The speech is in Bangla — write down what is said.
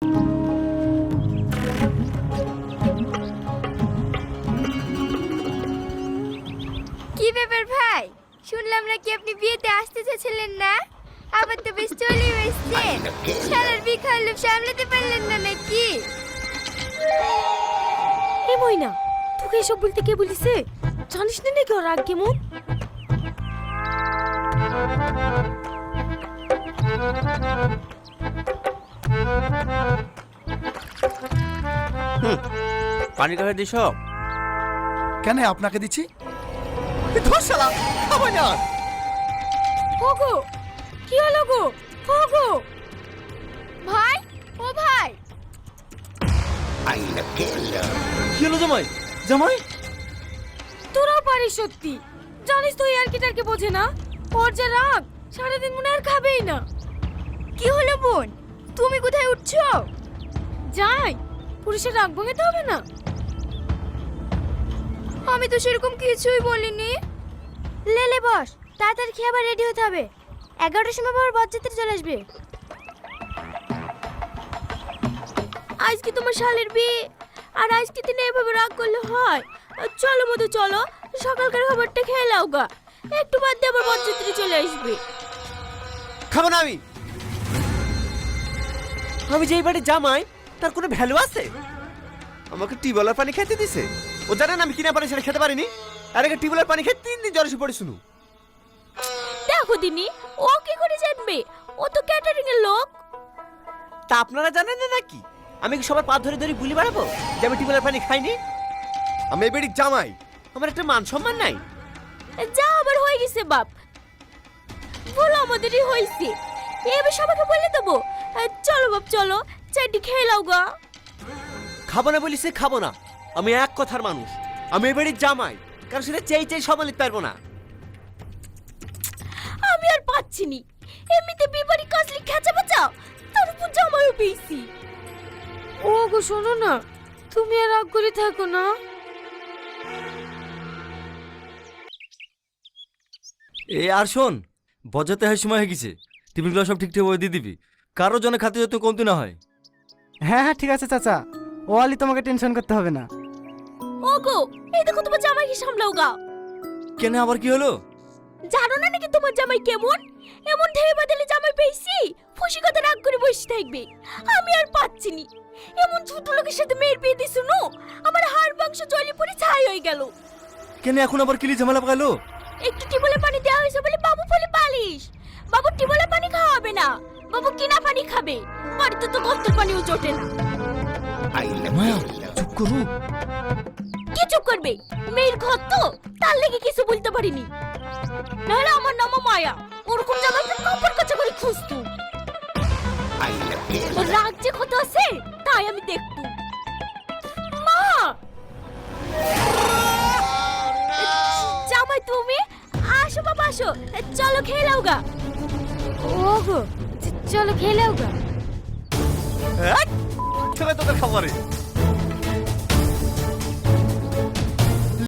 কি ব্যাপার ভাই, শুনলাম নাকি আপনি বিয়েতে আসতে চেয়েছিলেন না? আবার তো বেশ চলে এসেছেন। শালার বিখার লোভ সামলাতে পারলেন না নাকি? এ মইনা, তোকে এসব বলতে কে বলিছে? জানিস না নাকি ওর রাগ কেমন? পানি কাছে দিস। কেন আপনাকে দিচ্ছি? ধর শালা, খাবার না। ওগো, কি হলো গো? ওগো ভাই, ও ভাই, কি হলো জামাই? জামাই তোরাও পারিস সত্যি। জানিস তো আর কি বোঝে না। ওর যে রাগ, সারাদিন মনে আর খাবেই না। কি হলো বোন? তুমি কোথায় উঠছো? যাই, পুরুষের রাগ ভাঙাতে হবে না। আমি তো সেরকম কিছুই বলিনি। লেলে বস, তাড়াতাড়ি খেয়ে আবার রেডি হতে হবে। 11টার সময় আবার বরযাত্রী চলে আসবে। আজকে তোমার শালের বিয়ে, আর আজকে দিনে এভাবে রাগ করলে হয়? চলো মধু চলো, সকালকার খাবারটা খেয়ে নাও গা। একটু বাদ দিয়ে আবার বরযাত্রী চলে আসবে। খাবো না আমি। আমি যেই বাড়ি জামাই, তার কোনো ভ্যালু আছে? আমাকে টিউবওয়েলের পানি খেতে দিছে। ও জানে না আমি কিনা পানি সেটা খেতে পারিনি। আর আগে টিউবওয়েলের পানি খেয়ে 3 দিন জ্বর এসে পড়ে শুনু। দেখো দিনি, ও কি করে জানবে? ও তো ক্যাটারিং এর লোক। তা আপনারা জানেন না নাকি? আমি কি সবার পা ধরে ধরে বুলি বাড়াবো যে আমি টিউবওয়েলের পানি খাইনি? আমি এই বাড়ির জামাই, আমার একটা মান সম্মান নাই। যা আবার হয়ে গেছে বাপ, বলো আমাদেরই হয়েছে। এবার সবাইকে বলে দেবো। চলো বাপ চলো, চারটি খেয়ে নাও গা। খাবো না বলিস খাবো না। আমি এক কথার মানুষ, আমি এই বাড়ির জামাই, কারণ সেটা চেয়ে সামালিত পারবো না। আমি আর পাচ্ছি নি, এমনিতে বিবাড়ি কাজলি খেচা বাঁচা, তার উপর জামাইও পেয়েছি। ও গো শোনো না, তুমি আর রাগ করে থাকো না। এ আর শোন, বজাতে হয় সময় হয়ে গেছে। টিফিনগুলো সব ঠিকঠাক করে দিয়ে দিবি, কারো জন্য খাতে যত কমতি না হয়। হ্যাঁ হ্যাঁ ঠিক আছে চাচা, ও আলি তোমাকে টেনশন করতে হবে না। ও গো, এই দেখো তোমার জামাইকে সামলাও গা। কেন আবার কি হলো? জানো না নাকি তোমার জামাই কেমন? এমন ঢেউ বাদলে জামাই পেয়েছি, খুশি কথা রাগ করে বসে থাকবে। আমি আর পাচ্ছি নি, এমন ছোট লোকের সাথে মেয়ের বিয়ে দিয়ে শুনো, আমার হাড় মাংস জলে পড়ে ছাই হয়ে গেল। কেন এখন আবার কিলি ঝামেলা পাকালো? একটু টিবলে পানি দেওয়া হয়েছে বলে বাবু ফলে পালিশ। বাবু টিবলে পানি খাওয়া হবে না, বাবু কিনা পানি খাবে। বাড়িতে তো কষ্টের পানিও জোটে না। মায়া চুপ করো। কি চুপ করবে? মেয়ের ঘর তো, তার লেগে কিছু বলতে পারিনি। নাহলে আমার নাম মায়া, ওরকম জামাইকে কাপড় কাচা করে খুঁজতো। ওর রাগ যে কত আছে তাই আমি দেখতো। মা, জামাই তুমি আসো বাবা আসো, চলো খেয়ে নাও গা। ওগো, চলো খেয়ে নাও গা। ছেলে তোদের খাবারে